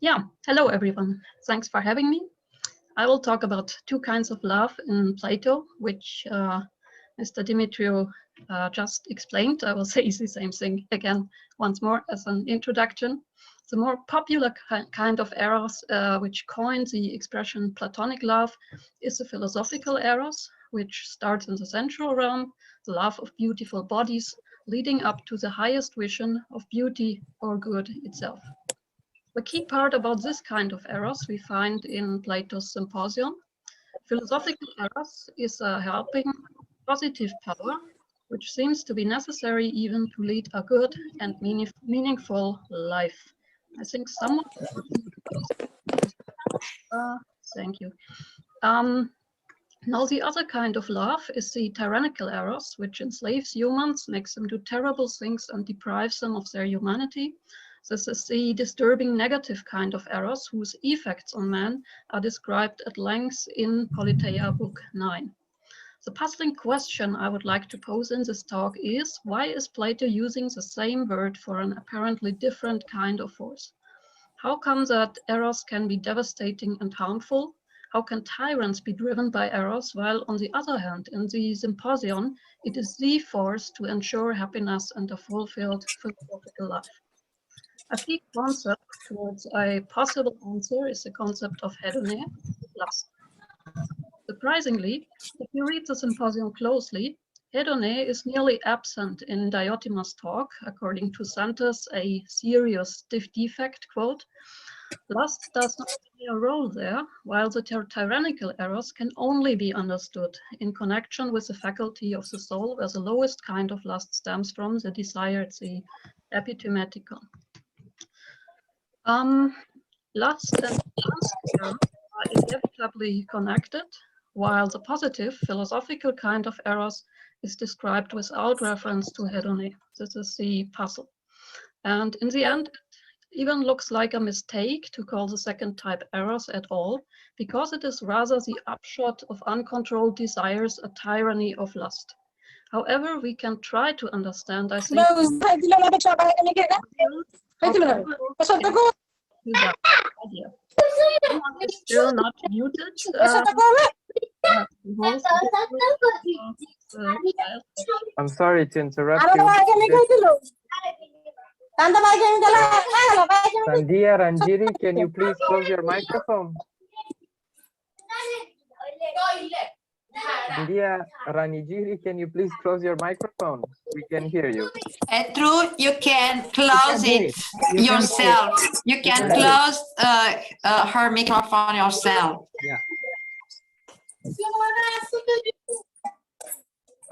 Yeah, hello everyone. Thanks for having me. I will talk about two kinds of love in Plato, which Mr. Dimitriou just explained. I will say the same thing again once more as an introduction. The more popular kind of eros, which coined the expression Platonic love, is the philosophical eros, which starts in the sensual realm, the love of beautiful bodies, leading up to the highest vision of beauty or good itself. The key part about this kind of eros we find in Plato's Symposium. Philosophical eros is a helping positive power, which seems to be necessary even to lead a good and meaningful life. I think someone. Thank you. Now the other kind of love is the tyrannical eros, which enslaves humans, makes them do terrible things and deprives them of their humanity. This is the disturbing negative kind of eros whose effects on man are described at length in Politeia Book 9. The puzzling question I would like to pose in this talk is, why is Plato using the same word for an apparently different kind of force? How come that eros can be devastating and harmful? How can tyrants be driven by eros, while on the other hand, in the Symposium, it is the force to ensure happiness and a fulfilled philosophical life? A key concept towards a possible answer is the concept of hêdonê, lust. Surprisingly, if you read the Symposium closely, hêdonê is nearly absent in Diotima's talk, according to Santos, a serious defect, quote. Lust does not play a role there, while the tyrannical eros can only be understood in connection with the faculty of the soul, where the lowest kind of lust stems from, the desired, the epithumetical. Lust and lust are inevitably connected, while the positive philosophical kind of eros is described without reference to hêdonê. This is the puzzle. And in the end, it even looks like a mistake to call the second type eros at all, because it is rather the upshot of uncontrolled desires, a tyranny of lust. However, we can try to understand, I think, still not muted. I'm sorry to interrupt you. Sandia Ranjiri, can you please close your microphone? Sandia Ranjiri, can you please close your microphone? We can hear you. True, you can close it yourself. You can close her microphone yourself. Yeah.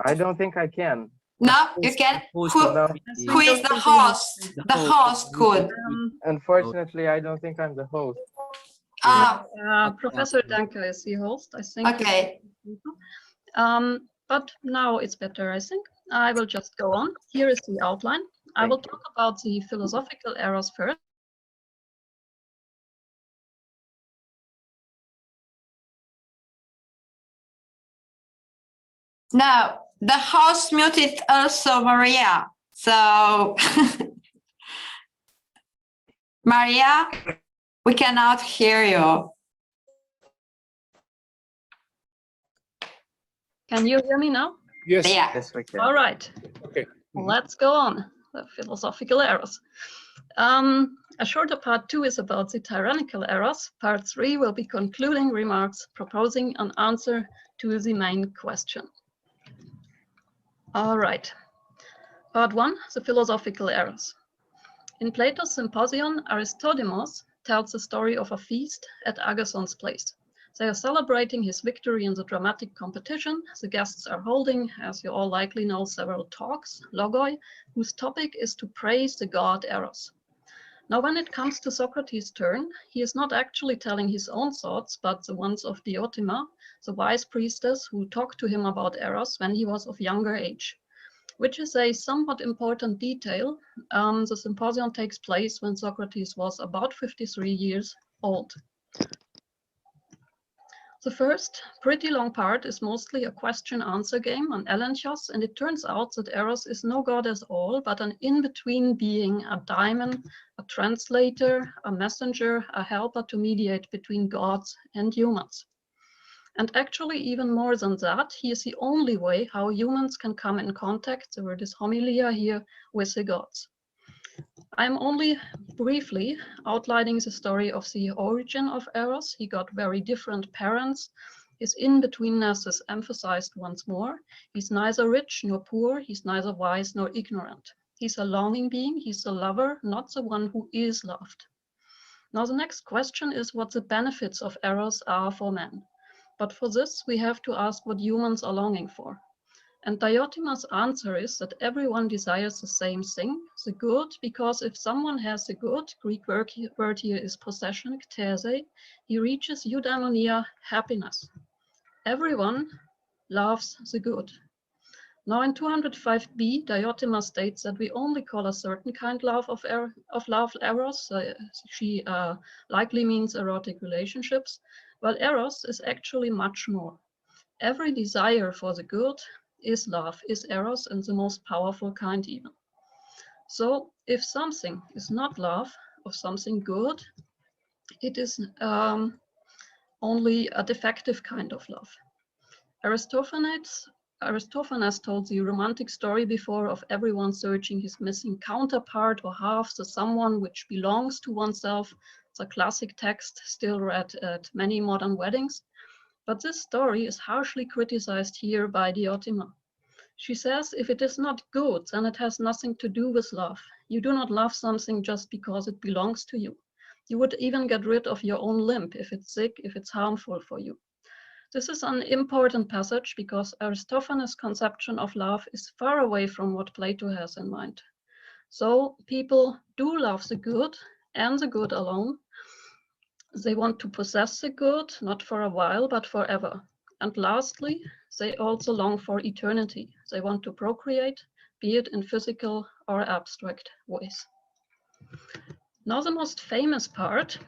I don't think I can. No, you can. Who is the host? The host could. Unfortunately, I don't think I'm the host. Professor Danke is the host, I think. Okay. But now it's better, I think. I will just go on. Here is the outline. I will talk about the philosophical eros first. No, the host muted also Maria. So, Maria, we cannot hear you. Can you hear me now? Yes. Yeah. Yes, we can. All right. Okay. Let's go on. The philosophical eros. A shorter part 2 is about the tyrannical eros. Part 3 will be concluding remarks proposing an answer to the main question. All right. Part 1, the philosophical eros. In Plato's Symposium, Aristodemos tells the story of a feast at Agathon's place. They are celebrating his victory in the dramatic competition. The guests are holding, as you all likely know, several talks, logoi, whose topic is to praise the god Eros. Now, when it comes to Socrates' turn, he is not actually telling his own thoughts, but the ones of Diotima, the wise priestess who talked to him about Eros when he was of younger age, which is a somewhat important detail. The Symposium takes place when Socrates was about 53 years old. The first, pretty long part is mostly a question-answer game on Elenchos, and it turns out that Eros is no god at all, but an in-between being, a daimon, a translator, a messenger, a helper to mediate between gods and humans. And actually, even more than that, he is the only way how humans can come in contact, the word is homilia here, with the gods. I'm only briefly outlining the story of the origin of Eros. He got very different parents. His in-betweenness is emphasized once more. He's neither rich nor poor. He's neither wise nor ignorant. He's a longing being. He's a lover, not the one who is loved. Now, the next question is what the benefits of Eros are for man. But for this, we have to ask what humans are longing for. And Diotima's answer is that everyone desires the same thing, the good, because if someone has the good, Greek word here is possession, ktese, he reaches eudaimonia, happiness. Everyone loves the good. Now in 205b, Diotima states that we only call a certain kind of love Eros. She likely means erotic relationships, while Eros is actually much more. Every desire for the good is love, is Eros, and the most powerful kind even. So if something is not love or something good, it is only a defective kind of love. Aristophanes told the romantic story before of everyone searching his missing counterpart or half, the someone which belongs to oneself. It's a classic text still read at many modern weddings. But this story is harshly criticized here by Diotima. She says, if it is not good, then it has nothing to do with love. You do not love something just because it belongs to you. You would even get rid of your own limb if it's sick, if it's harmful for you. This is an important passage because Aristophanes' conception of love is far away from what Plato has in mind. So people do love the good and the good alone. They want to possess the good, not for a while, but forever. And lastly, they also long for eternity. They want to procreate, be it in physical or abstract ways. Now the most famous part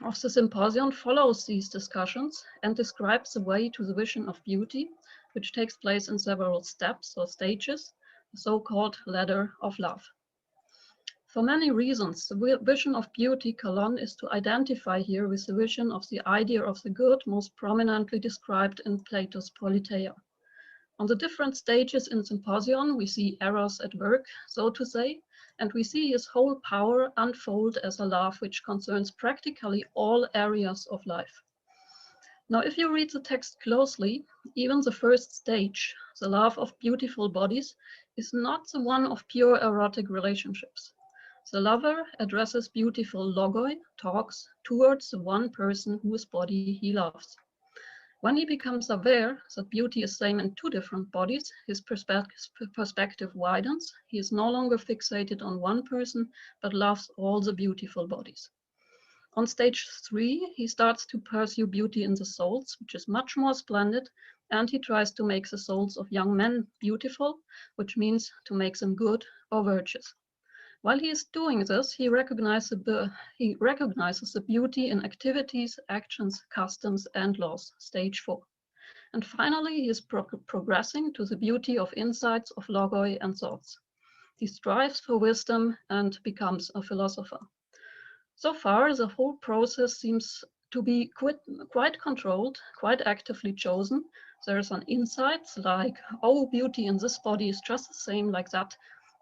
of the symposium follows these discussions and describes the way to the vision of beauty, which takes place in several steps or stages, the so-called ladder of love. For many reasons, the vision of beauty, colon, is to identify here with the vision of the idea of the good, most prominently described in Plato's Politeia. On the different stages in Symposion, we see Eros at work, so to say, and we see his whole power unfold as a love which concerns practically all areas of life. Now, if you read the text closely, even the first stage, the love of beautiful bodies, is not the one of pure erotic relationships. The lover addresses beautiful logoi, talks, towards the one person whose body he loves. When he becomes aware that beauty is same in two different bodies, his perspective widens. He is no longer fixated on one person, but loves all the beautiful bodies. On stage 3, he starts to pursue beauty in the souls, which is much more splendid, and he tries to make the souls of young men beautiful, which means to make them good or virtuous. While he is doing this, he recognizes the beauty in activities, actions, customs, and laws, stage 4. And finally, he is progressing to the beauty of insights, of logoi and thoughts. He strives for wisdom and becomes a philosopher. So far, the whole process seems to be quite controlled, quite actively chosen. There's an insight like, oh, beauty in this body is just the same like that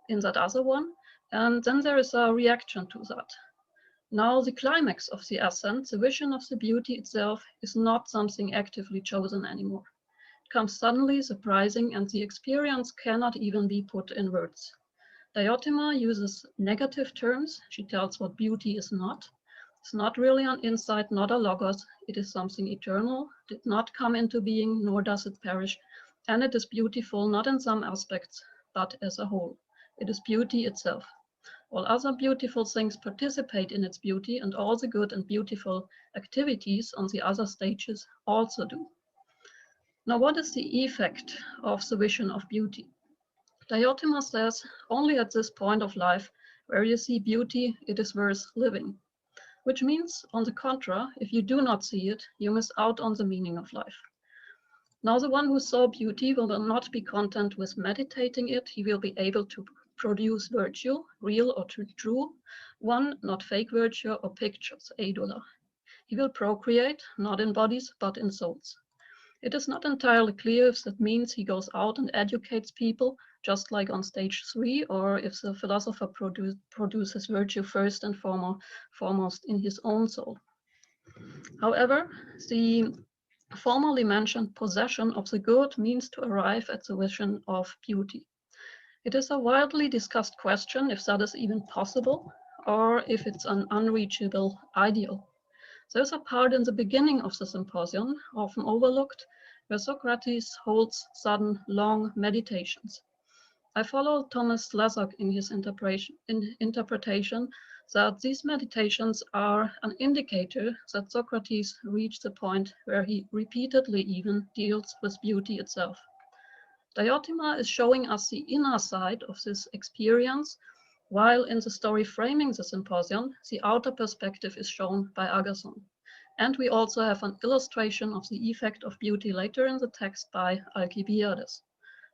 in that other one. And then there is a reaction to that. Now the climax of the ascent, the vision of the beauty itself, is not something actively chosen anymore. It comes suddenly, surprising, and the experience cannot even be put in words. Diotima uses negative terms. She tells what beauty is not. It's not really an insight, not a logos. It is something eternal, did not come into being, nor does it perish. And it is beautiful, not in some aspects, but as a whole. It is beauty itself. All other beautiful things participate in its beauty, and all the good and beautiful activities on the other stages also do. Now, what is the effect of the vision of beauty? Diotima says, only at this point of life, where you see beauty, it is worth living. which means, on the contrary, if you do not see it, you miss out on the meaning of life. Now, the one who saw beauty will not be content with meditating it. He will be able to produce virtue, real or true, one, not fake virtue or pictures, hêdonê. He will procreate, not in bodies, but in souls. It is not entirely clear if that means he goes out and educates people, just like on stage 3, or if the philosopher produces virtue first and foremost in his own soul. However, the formerly mentioned possession of the good means to arrive at the vision of beauty. It is a widely discussed question if that is even possible, or if it's an unreachable ideal. There's a part in the beginning of the symposium, often overlooked, where Socrates holds sudden, long meditations. I follow Thomas Lesok in his interpretation that these meditations are an indicator that Socrates reached the point where he repeatedly even deals with beauty itself. Diotima is showing us the inner side of this experience, while in the story framing the symposium, the outer perspective is shown by Agathon. And we also have an illustration of the effect of beauty later in the text by Alcibiades.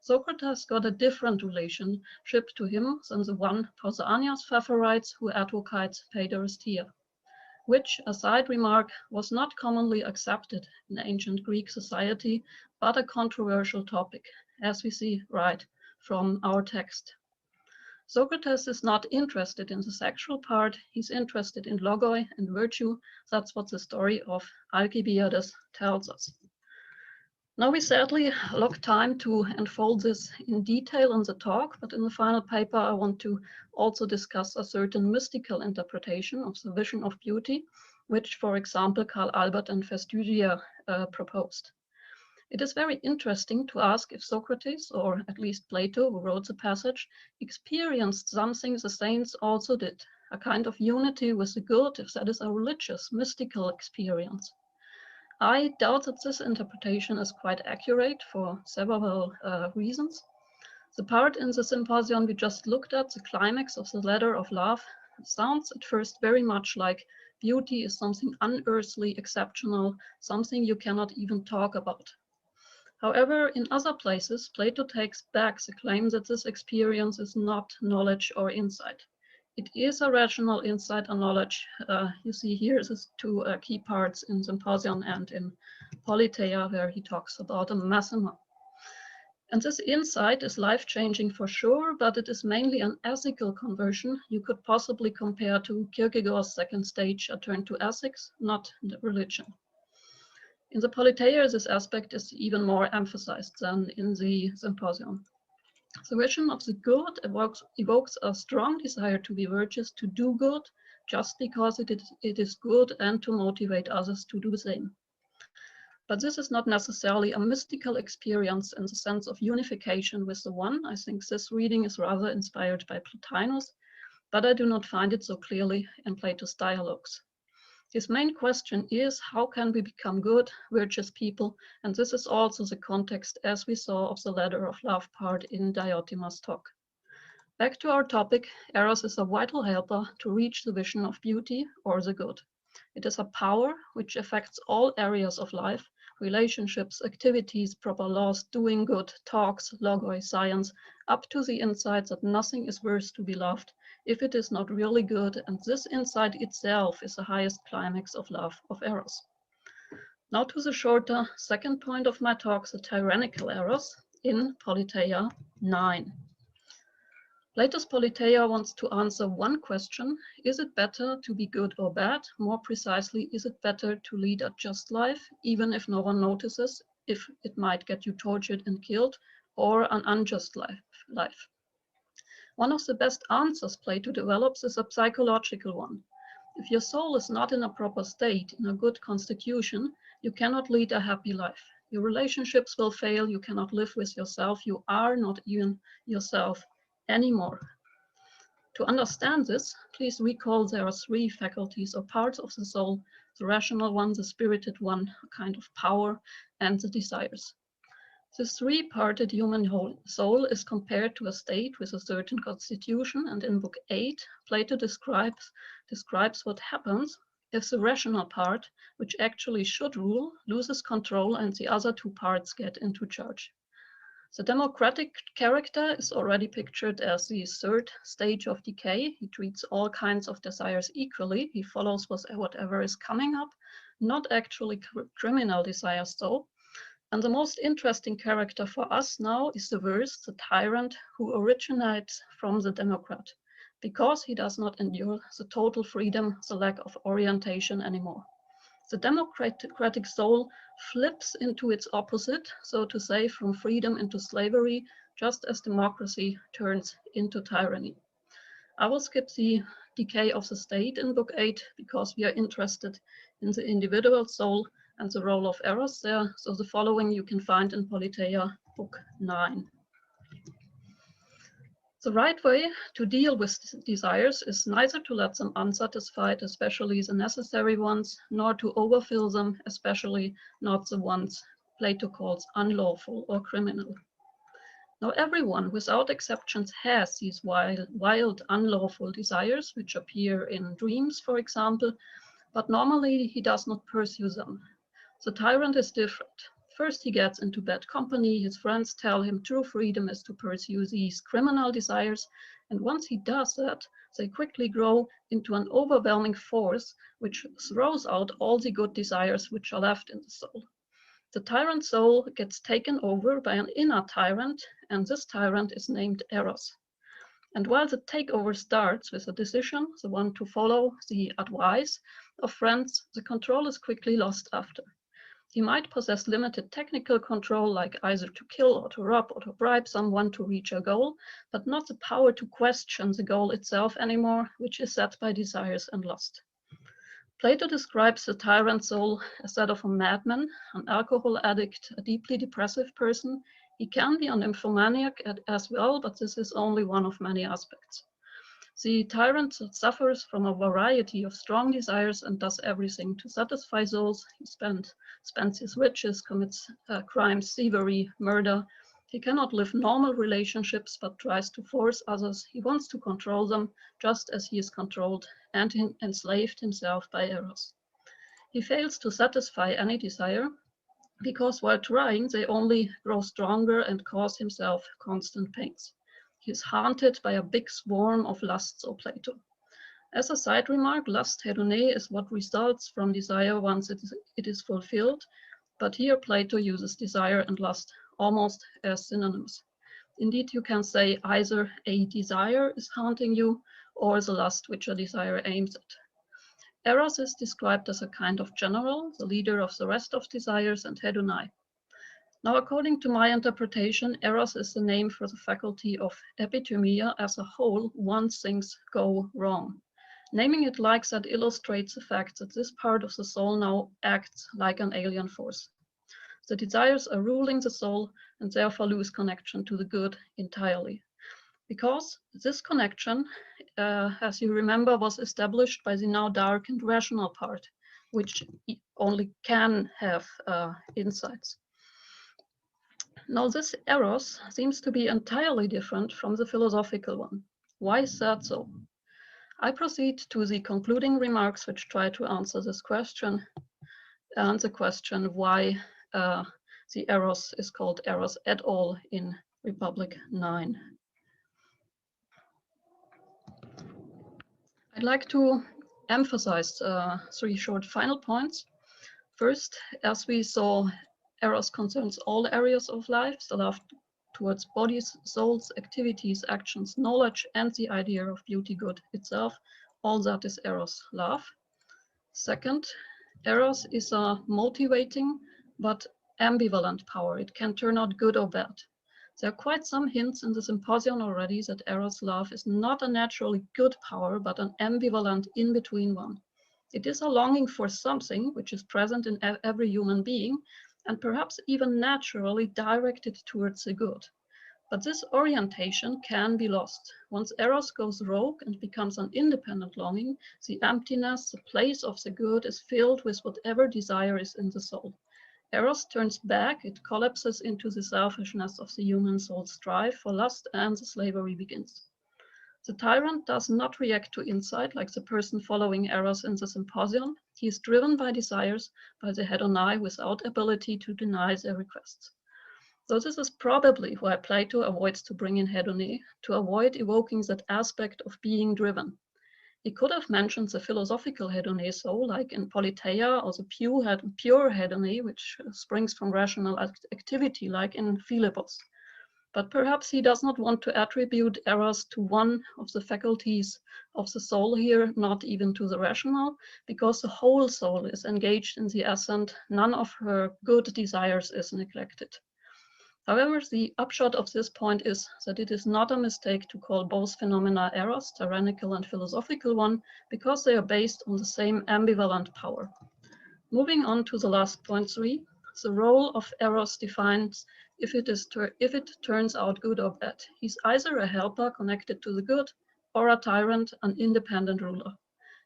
Socrates got a different relationship to him than the one Pausanias favorites, who advocates paideristia, which, a side remark, was not commonly accepted in ancient Greek society, but a controversial topic, as we see right from our text. Socrates is not interested in the sexual part, he's interested in logoi and virtue. That's what the story of Alcibiades tells us. Now we sadly lack time to unfold this in detail in the talk, but in the final paper I want to also discuss a certain mystical interpretation of the vision of beauty, which, for example, Karl Albert and Estudios proposed. It is very interesting to ask if Socrates, or at least Plato, who wrote the passage, experienced something the saints also did, a kind of unity with the good, if that is a religious, mystical experience. I doubt that this interpretation is quite accurate for several reasons. The part in the symposium we just looked at, the climax of the ladder of love, sounds at first very much like beauty is something unearthly, exceptional, something you cannot even talk about. However, in other places, Plato takes back the claim that this experience is not knowledge or insight. It is a rational insight and knowledge. You see here is two key parts in Symposium and in Politeia, where he talks about a mathema. And this insight is life-changing for sure, but it is mainly an ethical conversion you could possibly compare to Kierkegaard's second stage, a turn to ethics, not the religion. In the Politeia, this aspect is even more emphasized than in the Symposium. The vision of the good evokes a strong desire to be virtuous, to do good, just because it is good, and to motivate others to do the same. But this is not necessarily a mystical experience in the sense of unification with the one. I think this reading is rather inspired by Plotinus, but I do not find it so clearly in Plato's dialogues. His main question is, how can we become good, virtuous people? And this is also the context, as we saw, of the ladder of love part in Diotima's talk. Back to our topic, Eros is a vital helper to reach the vision of beauty or the good. It is a power which affects all areas of life, relationships, activities, proper laws, doing good, talks, logoi, science, up to the insight that nothing is worth to be loved if it is not really good, and this insight itself is the highest climax of love of Eros. Now to the shorter second point of my talk, the tyrannical Eros in Politeia 9. Plato's Politeia wants to answer one question: is it better to be good or bad? More precisely, is it better to lead a just life, even if no one notices, if it might get you tortured and killed, or an unjust life? One of the best answers Plato develops is a psychological one. If your soul is not in a proper state, in a good constitution, you cannot lead a happy life. Your relationships will fail, you cannot live with yourself, you are not even yourself anymore. To understand this, please recall there are three faculties or parts of the soul: the rational one, the spirited one, a kind of power, and the desires. This three-parted human soul is compared to a state with a certain constitution, and in Book 8, Plato describes what happens if the rational part, which actually should rule, loses control and the other two parts get into charge. The democratic character is already pictured as the third stage of decay. He treats all kinds of desires equally. He follows whatever is coming up, not actually criminal desires though. And the most interesting character for us now is the worst, the tyrant, who originates from the democrat, because he does not endure the total freedom, the lack of orientation anymore. The democratic soul flips into its opposite, so to say, from freedom into slavery, just as democracy turns into tyranny. I will skip the decay of the state in Book 8 because we are interested in the individual soul and the role of Eros there. So the following you can find in Politeia, Book 9. The right way to deal with desires is neither to let them unsatisfied, especially the necessary ones, nor to overfill them, especially not the ones Plato calls unlawful or criminal. Now everyone, without exceptions, has these wild, unlawful desires, which appear in dreams, for example, but normally he does not pursue them. The tyrant is different. First, he gets into bad company. His friends tell him true freedom is to pursue these criminal desires. And once he does that, they quickly grow into an overwhelming force, which throws out all the good desires which are left in the soul. The tyrant soul gets taken over by an inner tyrant, and this tyrant is named Eros. And while the takeover starts with a decision, the one to follow the advice of friends, the control is quickly lost after. He might possess limited technical control, like either to kill or to rob or to bribe someone to reach a goal, but not the power to question the goal itself anymore, which is set by desires and lust. Plato describes the tyrant soul as that of a madman, an alcohol addict, a deeply depressive person. He can be an nymphomaniac as well, but this is only one of many aspects. The tyrant suffers from a variety of strong desires and does everything to satisfy those. He spends his riches, commits crimes, thievery, murder. He cannot live normal relationships, but tries to force others. He wants to control them, just as he is controlled and enslaved himself by Eros. He fails to satisfy any desire, because while trying, they only grow stronger and cause himself constant pains. He is haunted by a big swarm of lusts, or Plato. As a side remark, lust, hêdonê, is what results from desire once it is fulfilled, but here Plato uses desire and lust almost as synonyms. Indeed, you can say either a desire is haunting you or the lust which a desire aims at. Eros is described as a kind of general, the leader of the rest of desires and hêdonai. Now, according to my interpretation, Eros is the name for the faculty of epithumia as a whole once things go wrong. Naming it like that illustrates the fact that this part of the soul now acts like an alien force. The desires are ruling the soul and therefore lose connection to the good entirely. Because this connection, as you remember, was established by the now dark and rational part, which only can have insights. Now, this Eros seems to be entirely different from the philosophical one. Why is that so? I proceed to the concluding remarks which try to answer this question, and the question why the Eros is called Eros at all in Republic 9. I'd like to emphasize 3 short final points. First, as we saw, Eros concerns all areas of life, the love towards bodies, souls, activities, actions, knowledge, and the idea of beauty, good itself. All that is Eros, love. Second, Eros is a motivating but ambivalent power. It can turn out good or bad. There are quite some hints in the symposium already that Eros love is not a naturally good power, but an ambivalent in-between one. It is a longing for something which is present in every human being, and perhaps even naturally directed towards the good. But this orientation can be lost. Once Eros goes rogue and becomes an independent longing, the emptiness, the place of the good is filled with whatever desire is in the soul. Eros turns back, it collapses into the selfishness of the human soul's strive for lust, and the slavery begins. The tyrant does not react to insight like the person following Eros in the symposium. He is driven by desires, by the hêdonê, without ability to deny their requests. So this is probably why Plato avoids to bring in hêdonê, to avoid evoking that aspect of being driven. He could have mentioned the philosophical hêdonê, so like in Politeia, or the pure hêdonê, which springs from rational activity, like in Philebus. But perhaps he does not want to attribute Eros to one of the faculties of the soul here, not even to the rational, because the whole soul is engaged in the ascent, none of her good desires is neglected. However, the upshot of this point is that it is not a mistake to call both phenomena Eros, tyrannical and philosophical one, because they are based on the same ambivalent power. Moving on to the last point 3, the role of Eros defines if it turns out good or bad. He's either a helper connected to the good or a tyrant, an independent ruler.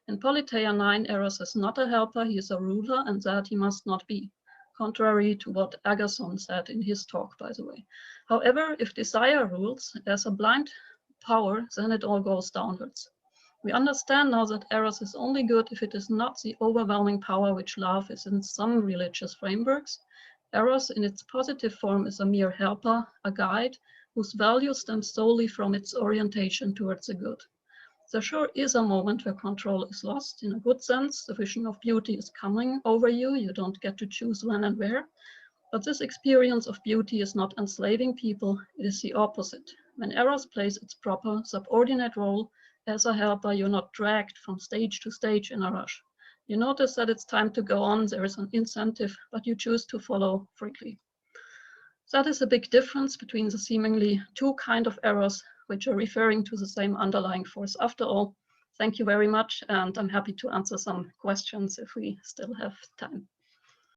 In Politeia 9, Eros is not a helper, he is a ruler, and that he must not be, contrary to what Agathon said in his talk, by the way. However, if desire rules as a blind power, then it all goes downwards. We understand now that Eros is only good if it is not the overwhelming power which love is in some religious frameworks. Eros in its positive form is a mere helper, a guide, whose value stems solely from its orientation towards the good. There sure is a moment where control is lost. In a good sense, the vision of beauty is coming over you. You don't get to choose when and where. But this experience of beauty is not enslaving people. It is the opposite. When Eros plays its proper subordinate role as a helper, you're not dragged from stage to stage in a rush. You notice that it's time to go on, there is an incentive, but you choose to follow freely. That is a big difference between the seemingly two kinds of Eros, which are referring to the same underlying force. After all, thank you very much, and I'm happy to answer some questions if we still have time.